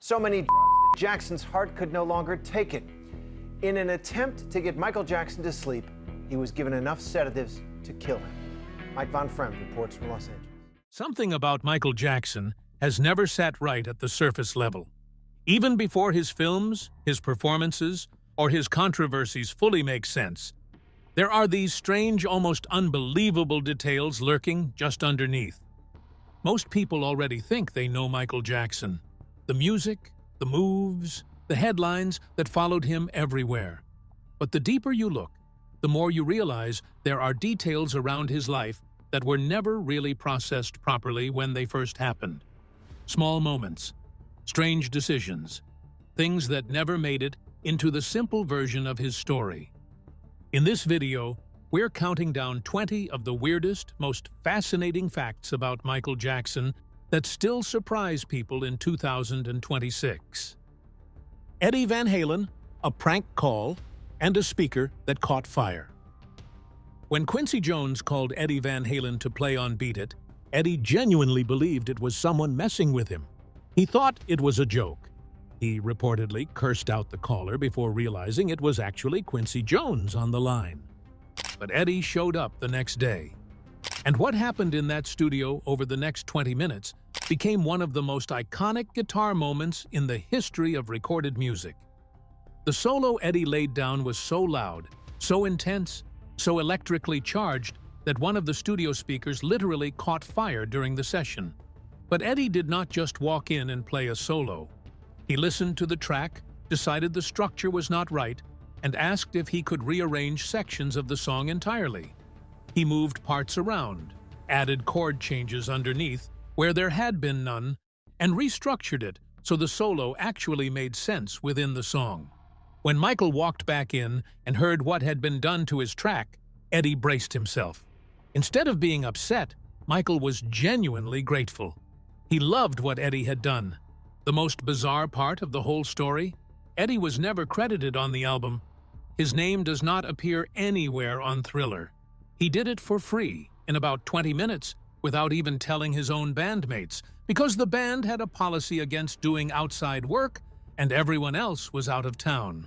So many drugs that Jackson's heart could no longer take it. In an attempt to get Michael Jackson to sleep, he was given enough sedatives to kill him. Mike Von Fremd reports from Los Angeles. Something about Michael Jackson has never sat right at the surface level. Even before his films, his performances, or his controversies fully make sense, there are these strange, almost unbelievable details lurking just underneath. Most people already think they know Michael Jackson. The music, the moves, the headlines that followed him everywhere. But the deeper you look, the more you realize there are details around his life that were never really processed properly when they first happened. Small moments, strange decisions, things that never made it into the simple version of his story. In this video, we're counting down 20 of the weirdest, most fascinating facts about Michael Jackson that still surprise people in 2026. Eddie Van Halen, a prank call, and a speaker that caught fire. When Quincy Jones called Eddie Van Halen to play on Beat It, Eddie genuinely believed it was someone messing with him. He thought it was a joke. He reportedly cursed out the caller before realizing it was actually Quincy Jones on the line. But Eddie showed up the next day. And what happened in that studio over the next 20 minutes became one of the most iconic guitar moments in the history of recorded music. The solo Eddie laid down was so loud, so intense, so electrically charged that one of the studio speakers literally caught fire during the session. But Eddie did not just walk in and play a solo. He listened to the track, decided the structure was not right, and asked if he could rearrange sections of the song entirely. He moved parts around, added chord changes underneath where there had been none, and restructured it so the solo actually made sense within the song. When Michael walked back in and heard what had been done to his track, Eddie braced himself. Instead of being upset, Michael was genuinely grateful. He loved what Eddie had done. The most bizarre part of the whole story? Eddie was never credited on the album. His name does not appear anywhere on Thriller. He did it for free, in about 20 minutes, without even telling his own bandmates, because the band had a policy against doing outside work, and everyone else was out of town.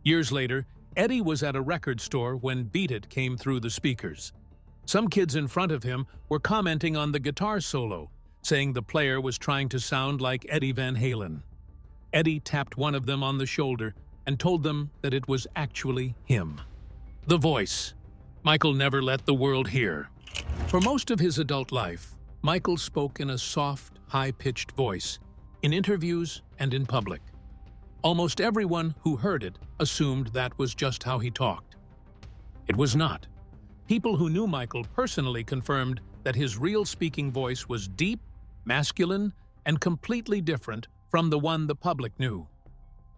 Years later, Eddie was at a record store when Beat It came through the speakers. Some kids in front of him were commenting on the guitar solo, saying the player was trying to sound like Eddie Van Halen. Eddie tapped one of them on the shoulder and told them that it was actually him. The voice. Michael never let the world hear. For most of his adult life, Michael spoke in a soft, high-pitched voice, in interviews and in public. Almost everyone who heard it assumed that was just how he talked. It was not. People who knew Michael personally confirmed that his real speaking voice was deep, masculine, and completely different from the one the public knew.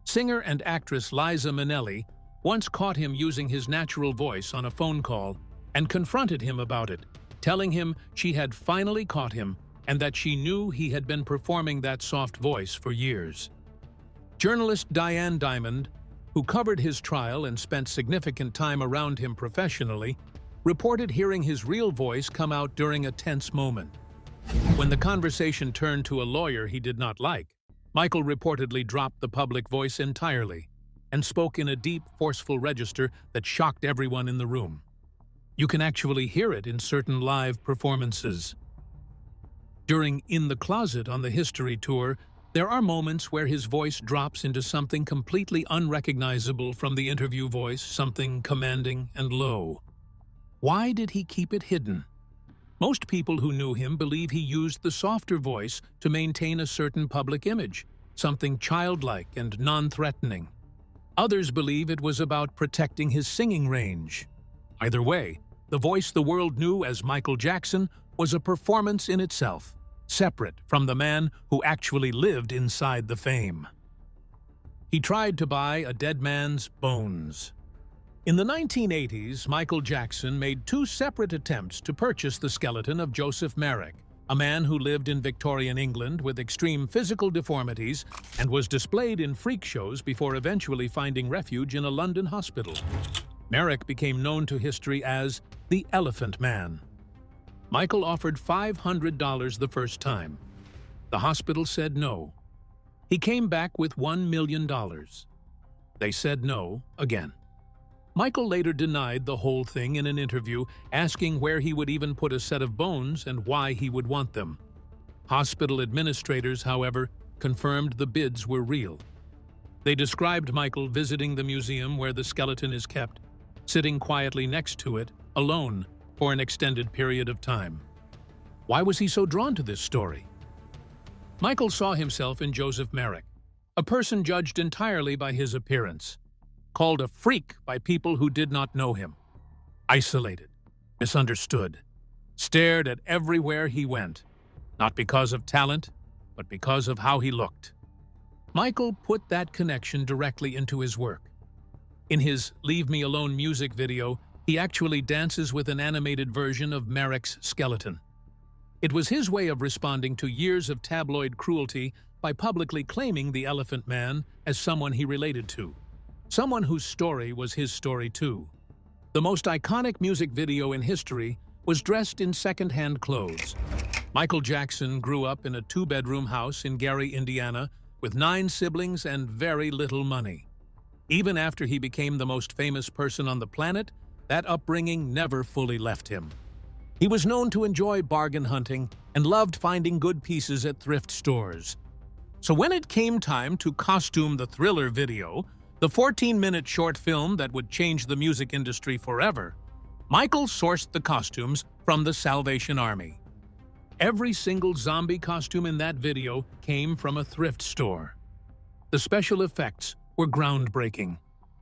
Singer and actress Liza Minnelli once caught him using his natural voice on a phone call and confronted him about it, telling him she had finally caught him and that she knew he had been performing that soft voice for years. Journalist Diane Diamond, who covered his trial and spent significant time around him professionally, reported hearing his real voice come out during a tense moment. When the conversation turned to a lawyer he did not like, Michael reportedly dropped the public voice entirely and spoke in a deep, forceful register that shocked everyone in the room. You can actually hear it in certain live performances. During In the Closet on the History Tour, there are moments where his voice drops into something completely unrecognizable from the interview voice, something commanding and low. Why did he keep it hidden? Most people who knew him believe he used the softer voice to maintain a certain public image, something childlike and non-threatening. Others believe it was about protecting his singing range. Either way, the voice the world knew as Michael Jackson was a performance in itself, separate from the man who actually lived inside the fame. He tried to buy a dead man's bones. In the 1980s, Michael Jackson made two separate attempts to purchase the skeleton of Joseph Merrick, a man who lived in Victorian England with extreme physical deformities and was displayed in freak shows before eventually finding refuge in a London hospital. Merrick became known to history as the Elephant Man. Michael offered $500 the first time. The hospital said no. He came back with $1 million. They said no again. Michael later denied the whole thing in an interview, asking where he would even put a set of bones and why he would want them. Hospital administrators, however, confirmed the bids were real. They described Michael visiting the museum where the skeleton is kept, sitting quietly next to it, alone, for an extended period of time. Why was he so drawn to this story? Michael saw himself in Joseph Merrick, a person judged entirely by his appearance, called a freak by people who did not know him, isolated, misunderstood, stared at everywhere he went, not because of talent, but because of how he looked. Michael put that connection directly into his work. In his Leave Me Alone music video, he actually dances with an animated version of Merrick's skeleton. It was his way of responding to years of tabloid cruelty by publicly claiming the Elephant Man as someone he related to, someone whose story was his story too. The most iconic music video in history was dressed in second-hand clothes. Michael Jackson grew up in a two-bedroom house in Gary, Indiana, with 9 siblings and very little money. Even after he became the most famous person on the planet, that upbringing never fully left him. He was known to enjoy bargain hunting and loved finding good pieces at thrift stores. So when it came time to costume the Thriller video, the 14-minute short film that would change the music industry forever, Michael sourced the costumes from the Salvation Army. Every single zombie costume in that video came from a thrift store. The special effects were groundbreaking.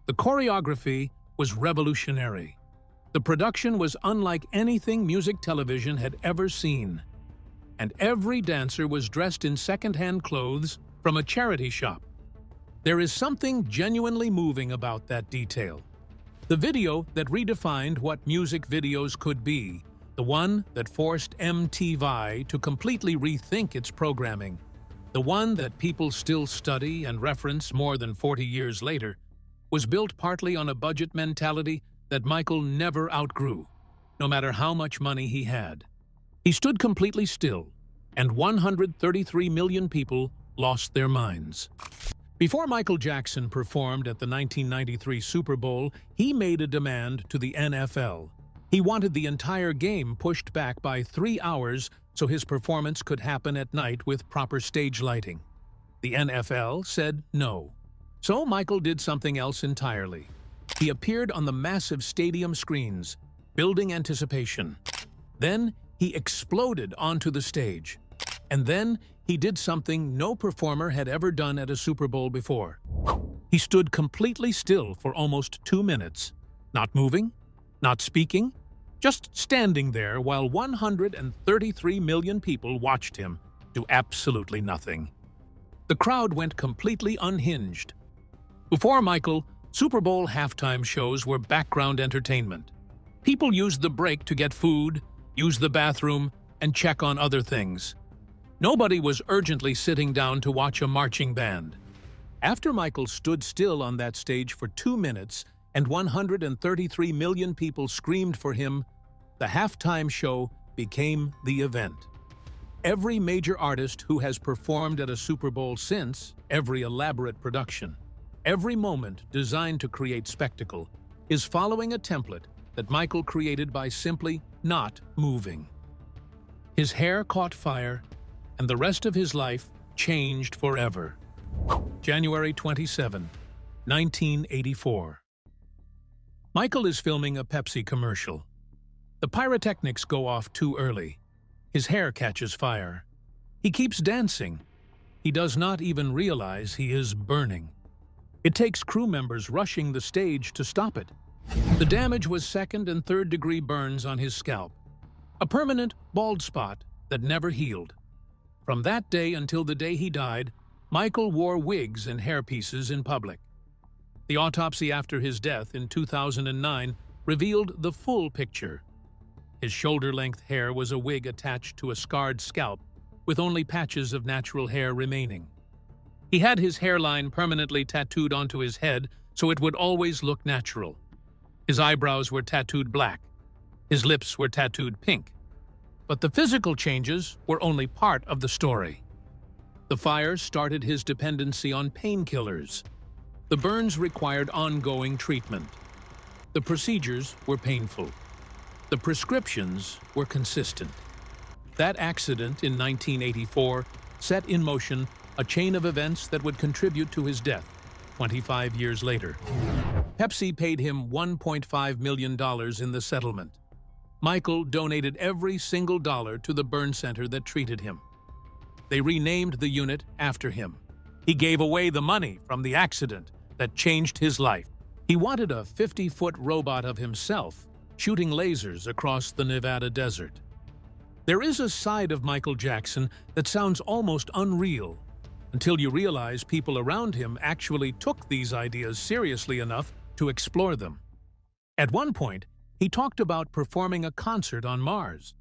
The choreography was revolutionary. The production was unlike anything music television had ever seen. And every dancer was dressed in second-hand clothes from a charity shop. There is something genuinely moving about that detail. The video that redefined what music videos could be, the one that forced MTV to completely rethink its programming, the one that people still study and reference more than 40 years later, was built partly on a budget mentality that Michael never outgrew, no matter how much money he had. He stood completely still, and 133 million people lost their minds. Before Michael Jackson performed at the 1993 Super Bowl, he made a demand to the NFL. He wanted the entire game pushed back by 3 hours so his performance could happen at night with proper stage lighting. The NFL said no. So Michael did something else entirely. He appeared on the massive stadium screens, building anticipation. Then he exploded onto the stage. And then he did something no performer had ever done at a Super Bowl before. He stood completely still for almost 2 minutes, not moving, not speaking, just standing there while 133 million people watched him do absolutely nothing. The crowd went completely unhinged. Before Michael, Super Bowl halftime shows were background entertainment. People used the break to get food, use the bathroom, and check on other things. Nobody was urgently sitting down to watch a marching band. After Michael stood still on that stage for 2 minutes and 133 million people screamed for him, the halftime show became the event. Every major artist who has performed at a Super Bowl since, every elaborate production, every moment designed to create spectacle, is following a template that Michael created by simply not moving. His hair caught fire, and the rest of his life changed forever. January 27, 1984. Michael is filming a Pepsi commercial. The pyrotechnics go off too early. His hair catches fire. He keeps dancing. He does not even realize he is burning. It takes crew members rushing the stage to stop it. The damage was 2nd and 3rd degree burns on his scalp, a permanent bald spot that never healed. From that day until the day he died, Michael wore wigs and hairpieces in public. The autopsy after his death in 2009 revealed the full picture. His shoulder-length hair was a wig attached to a scarred scalp, with only patches of natural hair remaining. He had his hairline permanently tattooed onto his head so it would always look natural. His eyebrows were tattooed black. His lips were tattooed pink. But the physical changes were only part of the story. The fire started his dependency on painkillers. The burns required ongoing treatment. The procedures were painful. The prescriptions were consistent. That accident in 1984 set in motion a chain of events that would contribute to his death 25 years later. Pepsi paid him $1.5 million in the settlement. Michael donated every single dollar to the burn center that treated him. They renamed the unit after him. He gave away the money from the accident that changed his life. He wanted a 50-foot robot of himself shooting lasers across the Nevada desert. There is a side of Michael Jackson that sounds almost unreal until you realize people around him actually took these ideas seriously enough to explore them. At one point, he talked about performing a concert on Mars,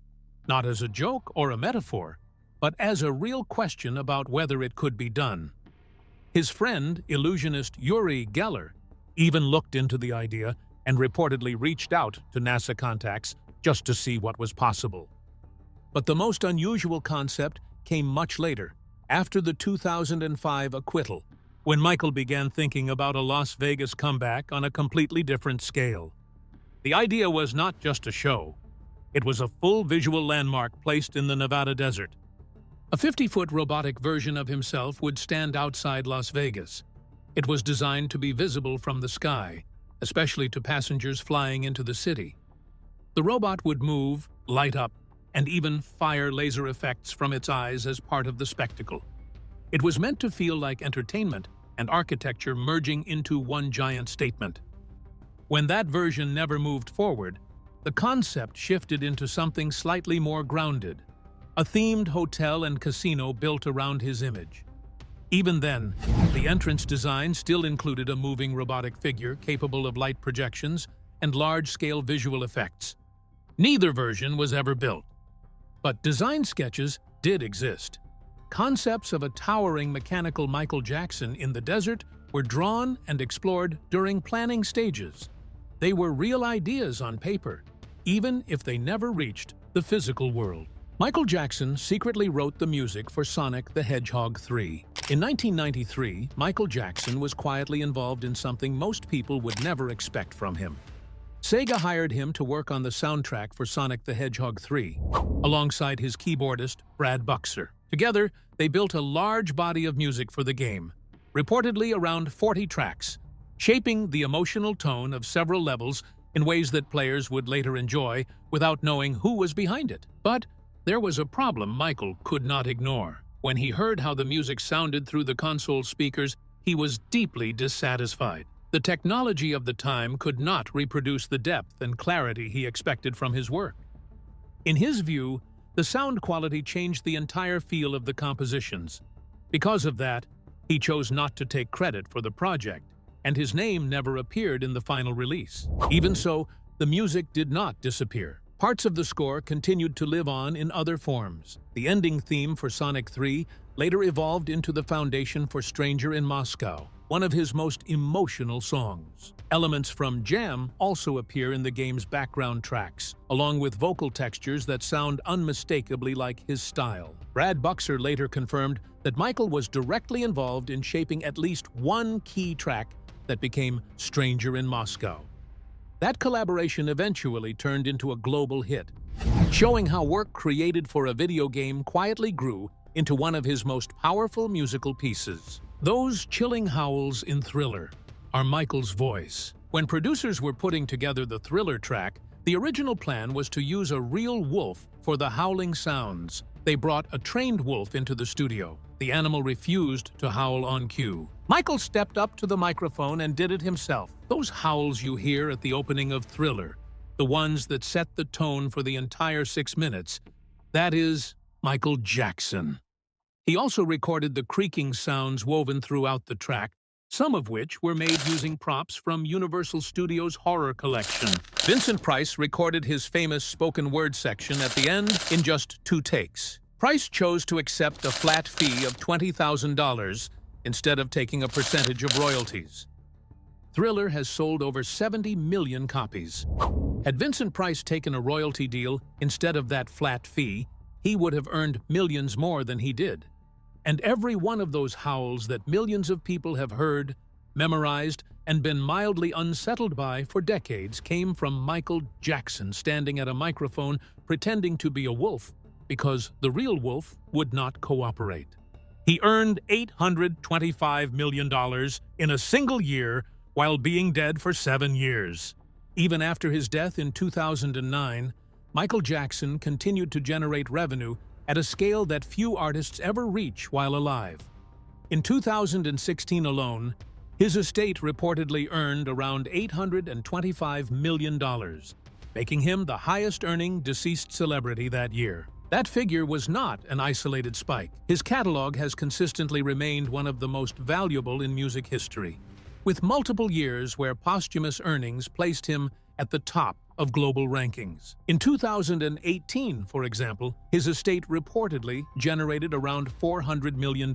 not as a joke or a metaphor, but as a real question about whether it could be done. His friend, illusionist Uri Geller, even looked into the idea and reportedly reached out to NASA contacts just to see what was possible. But the most unusual concept came much later, after the 2005 acquittal, when Michael began thinking about a Las Vegas comeback on a completely different scale. The idea was not just a show. It was a full visual landmark placed in the Nevada desert. A 50-foot robotic version of himself would stand outside Las Vegas. It was designed to be visible from the sky, especially to passengers flying into the city. The robot would move, light up, and even fire laser effects from its eyes as part of the spectacle. It was meant to feel like entertainment and architecture merging into one giant statement. When that version never moved forward, the concept shifted into something slightly more grounded, a themed hotel and casino built around his image. Even then, the entrance design still included a moving robotic figure capable of light projections and large-scale visual effects. Neither version was ever built. But design sketches did exist. Concepts of a towering mechanical Michael Jackson in the desert were drawn and explored during planning stages. They were real ideas on paper, even if they never reached the physical world. Michael Jackson secretly wrote the music for Sonic the Hedgehog 3. In 1993, Michael Jackson was quietly involved in something most people would never expect from him. Sega hired him to work on the soundtrack for Sonic the Hedgehog 3, alongside his keyboardist, Brad Buxer. Together, they built a large body of music for the game, reportedly around 40 tracks, shaping the emotional tone of several levels in ways that players would later enjoy without knowing who was behind it. But there was a problem Michael could not ignore. When he heard how the music sounded through the console speakers, he was deeply dissatisfied. The technology of the time could not reproduce the depth and clarity he expected from his work. In his view, the sound quality changed the entire feel of the compositions. Because of that, he chose not to take credit for the project, and his name never appeared in the final release. Even so, the music did not disappear. Parts of the score continued to live on in other forms. The ending theme for Sonic 3 later evolved into the foundation for Stranger in Moscow, one of his most emotional songs. Elements from Jam also appear in the game's background tracks, along with vocal textures that sound unmistakably like his style. Brad Buxer later confirmed that Michael was directly involved in shaping at least one key track that became Stranger in Moscow. That collaboration eventually turned into a global hit, showing how work created for a video game quietly grew into one of his most powerful musical pieces. Those chilling howls in Thriller are Michael's voice. When producers were putting together the Thriller track, the original plan was to use a real wolf for the howling sounds. They brought a trained wolf into the studio. The animal refused to howl on cue. Michael stepped up to the microphone and did it himself. Those howls you hear at the opening of Thriller, the ones that set the tone for the entire 6 minutes, that is Michael Jackson. He also recorded the creaking sounds woven throughout the track, some of which were made using props from Universal Studios' horror collection. Vincent Price recorded his famous spoken word section at the end in just 2 takes. Price chose to accept a flat fee of $20,000 instead of taking a percentage of royalties. Thriller has sold over 70 million copies. Had Vincent Price taken a royalty deal instead of that flat fee, he would have earned millions more than he did. And every one of those howls that millions of people have heard, memorized, and been mildly unsettled by for decades came from Michael Jackson standing at a microphone pretending to be a wolf because the real wolf would not cooperate. He earned $825 million in a single year while being dead for 7 years. Even after his death in 2009, Michael Jackson continued to generate revenue at a scale that few artists ever reach while alive. In 2016 alone, his estate reportedly earned around $825 million, making him the highest-earning deceased celebrity that year. That figure was not an isolated spike. His catalog has consistently remained one of the most valuable in music history, with multiple years where posthumous earnings placed him at the top of global rankings. In 2018, for example, his estate reportedly generated around $400 million,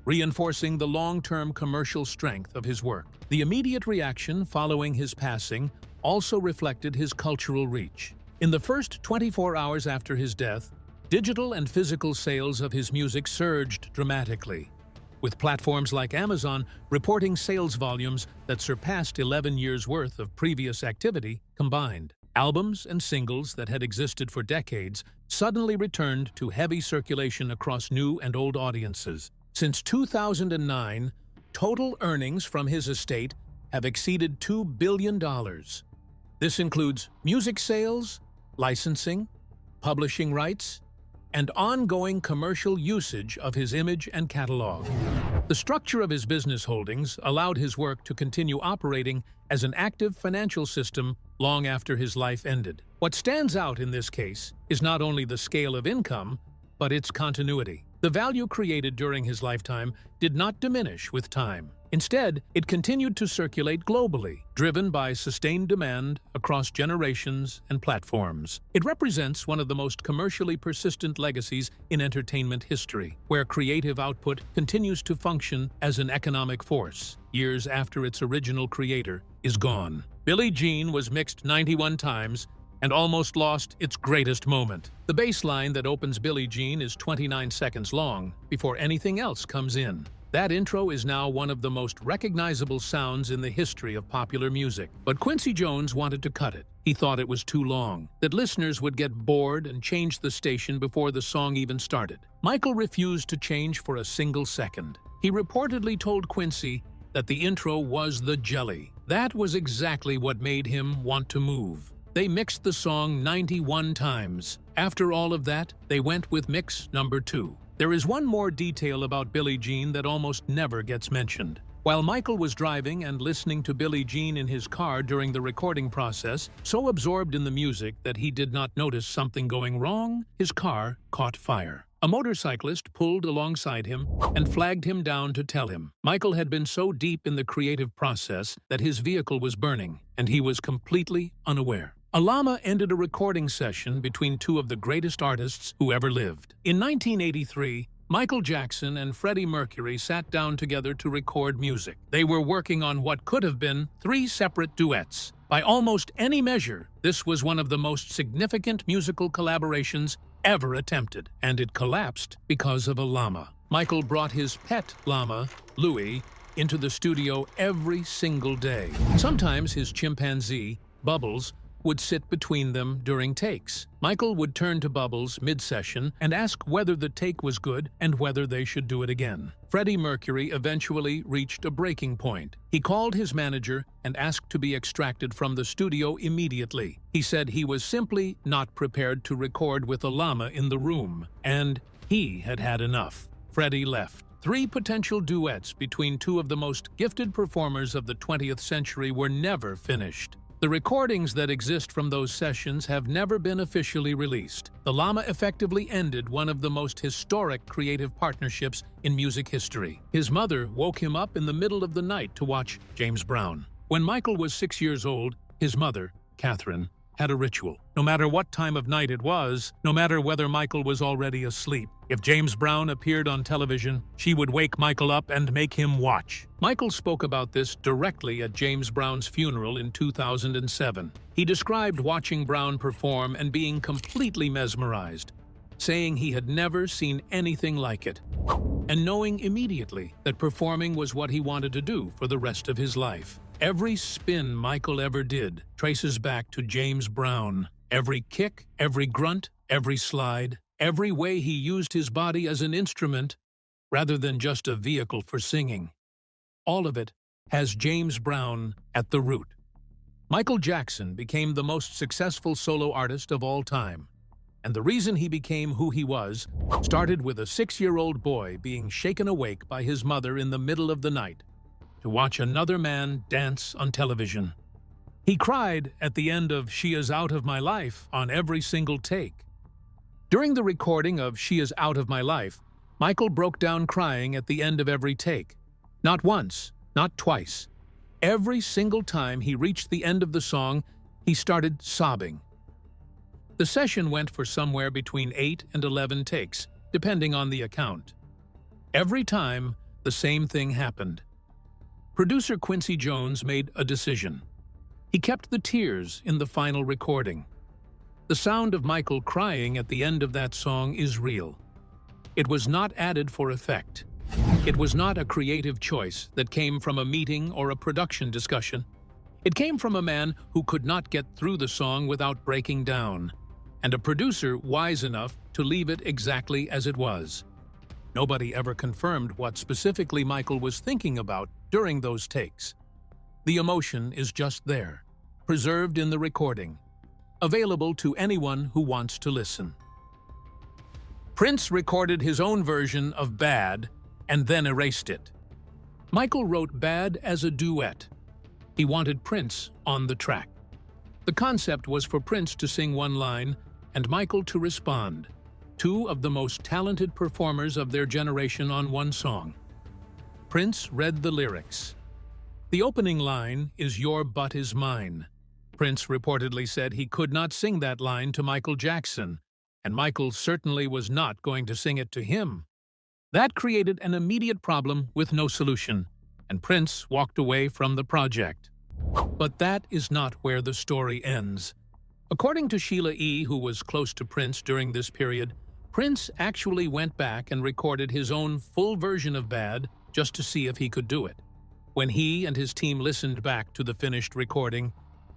reinforcing the long-term commercial strength of his work. The immediate reaction following his passing also reflected his cultural reach. In the first 24 hours after his death, digital and physical sales of his music surged dramatically, with platforms like Amazon reporting sales volumes that surpassed 11 years' worth of previous activity combined. Albums and singles that had existed for decades suddenly returned to heavy circulation across new and old audiences. Since 2009, total earnings from his estate have exceeded $2 billion. This includes music sales, licensing, publishing rights, and ongoing commercial usage of his image and catalog. The structure of his business holdings allowed his work to continue operating as an active financial system long after his life ended. What stands out in this case is not only the scale of income, but its continuity. The value created during his lifetime did not diminish with time. Instead, it continued to circulate globally, driven by sustained demand across generations and platforms. It represents one of the most commercially persistent legacies in entertainment history, where creative output continues to function as an economic force, years after its original creator is gone. Billie Jean was mixed 91 times and almost lost its greatest moment. The bass line that opens Billie Jean is 29 seconds long before anything else comes in. That intro is now one of the most recognizable sounds in the history of popular music. But Quincy Jones wanted to cut it. He thought it was too long, that listeners would get bored and change the station before the song even started. Michael refused to change for a single second. He reportedly told Quincy that the intro was the jelly. That was exactly what made him want to move. They mixed the song 91 times. After all of that, they went with mix number 2. There is one more detail about Billie Jean that almost never gets mentioned. While Michael was driving and listening to Billie Jean in his car during the recording process, so absorbed in the music that he did not notice something going wrong, his car caught fire. A motorcyclist pulled alongside him and flagged him down to tell him. Michael had been so deep in the creative process that his vehicle was burning, and he was completely unaware. A llama ended a recording session between two of the greatest artists who ever lived. In 1983, Michael Jackson and Freddie Mercury sat down together to record music. They were working on what could have been 3 separate duets. By almost any measure, this was one of the most significant musical collaborations ever attempted, and it collapsed because of a llama. Michael brought his pet llama, Louie, into the studio every single day. Sometimes his chimpanzee, Bubbles, would sit between them during takes. Michael would turn to Bubbles mid-session and ask whether the take was good and whether they should do it again. Freddie Mercury eventually reached a breaking point. He called his manager and asked to be extracted from the studio immediately. He said he was simply not prepared to record with a llama in the room, and he had had enough. Freddie left. 3 potential duets between 2 of the most gifted performers of the 20th century were never finished. The recordings that exist from those sessions have never been officially released. The llama effectively ended one of the most historic creative partnerships in music history. His mother woke him up in the middle of the night to watch James Brown. When Michael was 6 years old, his mother, Catherine, had a ritual. No matter what time of night it was, no matter whether Michael was already asleep, if James Brown appeared on television, she would wake Michael up and make him watch. Michael spoke about this directly at James Brown's funeral in 2007. He described watching Brown perform and being completely mesmerized. saying he had never seen anything like it, and knowing immediately that performing was what he wanted to do for the rest of his life. Every spin Michael ever did traces back to James Brown. Every kick, every grunt, every slide, every way he used his body as an instrument rather than just a vehicle for singing. All of it has James Brown at the root. Michael Jackson became the most successful solo artist of all time, and the reason he became who he was started with a 6-year-old boy being shaken awake by his mother in the middle of the night to watch another man dance on television. He cried at the end of She Is Out of My Life on every single take. During the recording of She Is Out of My Life, Michael broke down crying at the end of every take. Not once, not twice. Every single time he reached the end of the song, he started sobbing. The session went for somewhere between 8 and 11 takes, depending on the account. Every time, the same thing happened. Producer Quincy Jones made a decision. He kept the tears in the final recording. The sound of Michael crying at the end of that song is real. It was not added for effect. It was not a creative choice that came from a meeting or a production discussion. It came from a man who could not get through the song without breaking down, and a producer wise enough to leave it exactly as it was. Nobody ever confirmed what specifically Michael was thinking about during those takes. The emotion is just there, preserved in the recording, available to anyone who wants to listen. Prince recorded his own version of Bad and then erased it. Michael wrote Bad as a duet. He wanted Prince on the track. The concept was for Prince to sing one line and Michael to respond, two of the most talented performers of their generation on one song. Prince read the lyrics. The opening line is "Your butt is mine." Prince reportedly said he could not sing that line to Michael Jackson, and Michael certainly was not going to sing it to him. That created an immediate problem with no solution, and Prince walked away from the project. But that is not where the story ends. According to Sheila E., who was close to Prince during this period, Prince actually went back and recorded his own full version of Bad just to see if he could do it. When he and his team listened back to the finished recording,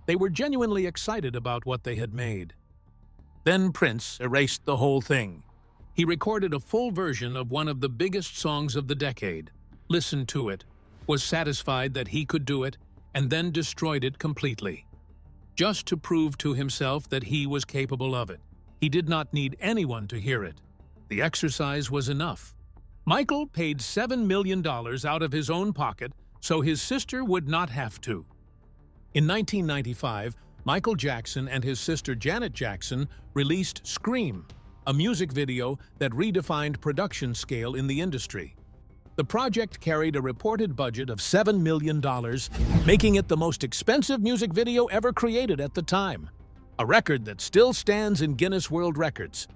they were genuinely excited about what they had made. Then Prince erased the whole thing. He recorded a full version of one of the biggest songs of the decade, listened to it, was satisfied that he could do it, and then destroyed it completely. Just to prove to himself that he was capable of it. He did not need anyone to hear it. The exercise was enough. Michael paid $7 million out of his own pocket so his sister would not have to. In 1995, Michael Jackson and his sister Janet Jackson released Scream, a music video that redefined production scale in the industry. The project carried a reported budget of $7 million, making it the most expensive music video ever created at the time, a record that still stands in Guinness World Records.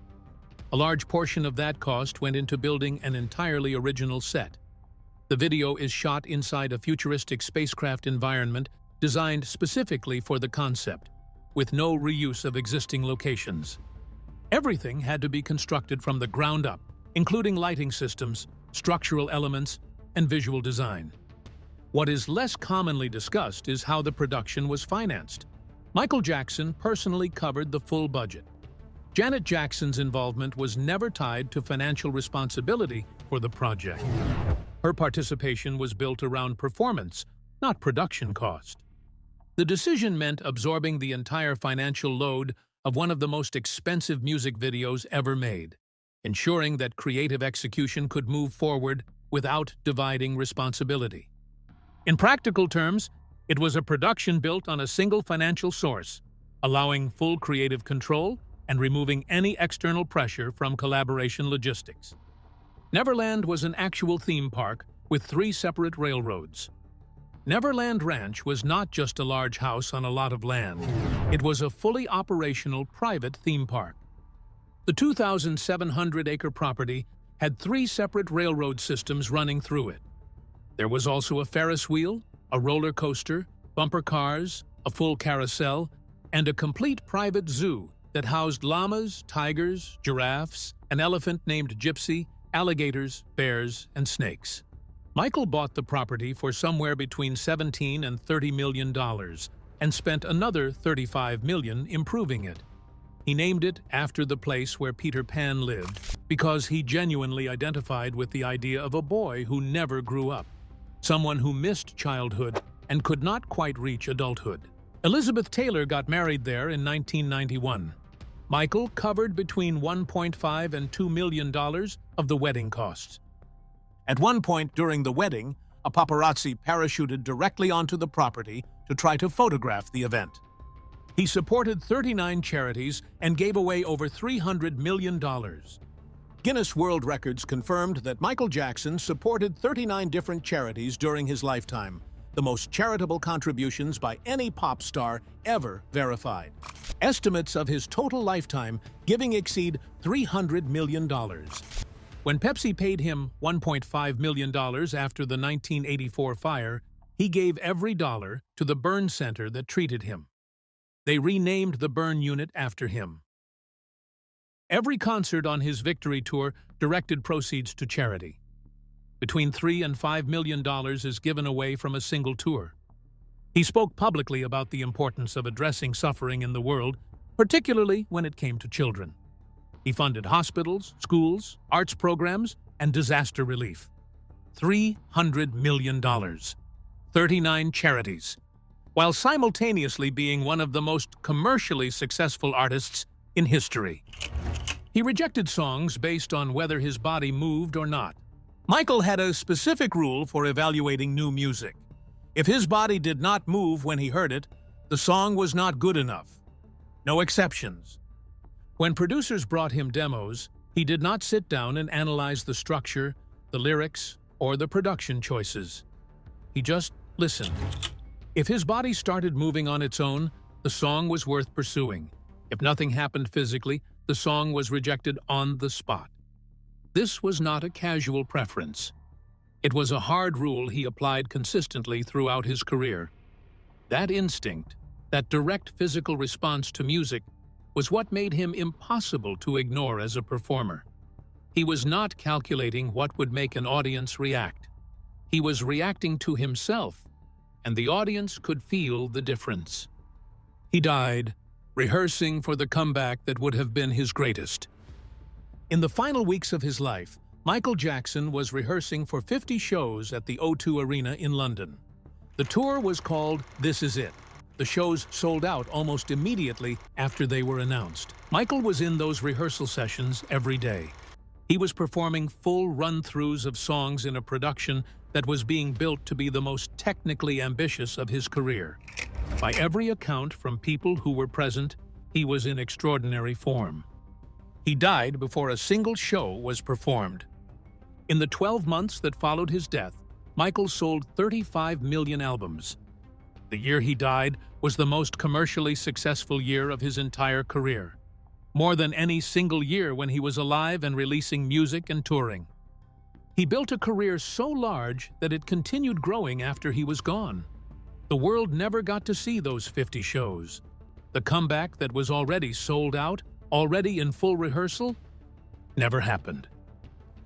A large portion of that cost went into building an entirely original set. The video is shot inside a futuristic spacecraft environment designed specifically for the concept, with no reuse of existing locations. Everything had to be constructed from the ground up, including lighting systems, structural elements, and visual design. What is less commonly discussed is how the production was financed. Michael Jackson personally covered the full budget. Janet Jackson's involvement was never tied to financial responsibility for the project. Her participation was built around performance, not production cost. The decision meant absorbing the entire financial load of one of the most expensive music videos ever made, ensuring that creative execution could move forward without dividing responsibility. In practical terms, it was a production built on a single financial source, allowing full creative control and removing any external pressure from collaboration logistics. Neverland was an actual theme park with 3 separate railroads. Neverland Ranch was not just a large house on a lot of land. It was a fully operational private theme park. The 2,700-acre property had 3 separate railroad systems running through it. There was also a Ferris wheel, a roller coaster, bumper cars, a full carousel, and a complete private zoo that housed llamas, tigers, giraffes, an elephant named Gypsy, alligators, bears, and snakes. Michael bought the property for somewhere between $17 and $30 million and spent another $35 million improving it. He named it after the place where Peter Pan lived because he genuinely identified with the idea of a boy who never grew up, someone who missed childhood and could not quite reach adulthood. Elizabeth Taylor got married there in 1991. Michael covered between $1.5 and $2 million of the wedding costs. At one point during the wedding, a paparazzi parachuted directly onto the property to try to photograph the event. He supported 39 charities and gave away over $300 million. Guinness World Records confirmed that Michael Jackson supported 39 different charities during his lifetime, the most charitable contributions by any pop star ever verified. Estimates of his total lifetime giving exceed $300 million. When Pepsi paid him $1.5 million after the 1984 fire, he gave every dollar to the burn center that treated him. They renamed the burn unit after him. Every concert on his victory tour directed proceeds to charity. Between $3 and $5 million is given away from a single tour. He spoke publicly about the importance of addressing suffering in the world, particularly when it came to children. He funded hospitals, schools, arts programs, and disaster relief. $300 million. 39 charities, while simultaneously being one of the most commercially successful artists in history. He rejected songs based on whether his body moved or not. Michael had a specific rule for evaluating new music. If his body did not move when he heard it, the song was not good enough. No exceptions. When producers brought him demos, he did not sit down and analyze the structure, the lyrics, or the production choices. He just listened. If his body started moving on its own, the song was worth pursuing. If nothing happened physically, the song was rejected on the spot. This was not a casual preference. It was a hard rule he applied consistently throughout his career. That instinct, that direct physical response to music, was what made him impossible to ignore as a performer. He was not calculating what would make an audience react. He was reacting to himself, and the audience could feel the difference. He died, rehearsing for the comeback that would have been his greatest. In the final weeks of his life, Michael Jackson was rehearsing for 50 shows at the O2 Arena in London. The tour was called This Is It. The shows sold out almost immediately after they were announced. Michael was in those rehearsal sessions every day. He was performing full run-throughs of songs in a production that was being built to be the most technically ambitious of his career. By every account from people who were present, he was in extraordinary form. He died before a single show was performed. In the 12 months that followed his death, Michael sold 35 million albums. The year he died was the most commercially successful year of his entire career, more than any single year when he was alive and releasing music and touring. He built a career so large that it continued growing after he was gone. The world never got to see those 50 shows. The comeback that was already sold out, already in full rehearsal, never happened.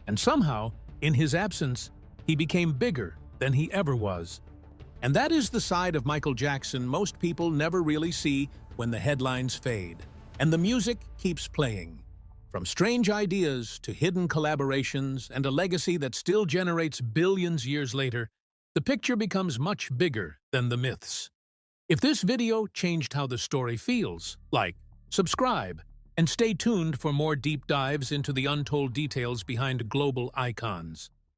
And somehow, in his absence, he became bigger than he ever was. And that is the side of Michael Jackson most people never really see when the headlines fade, and the music keeps playing. From strange ideas to hidden collaborations and a legacy that still generates billions years later, the picture becomes much bigger than the myths. If this video changed how the story feels, like, subscribe, and stay tuned for more deep dives into the untold details behind global icons.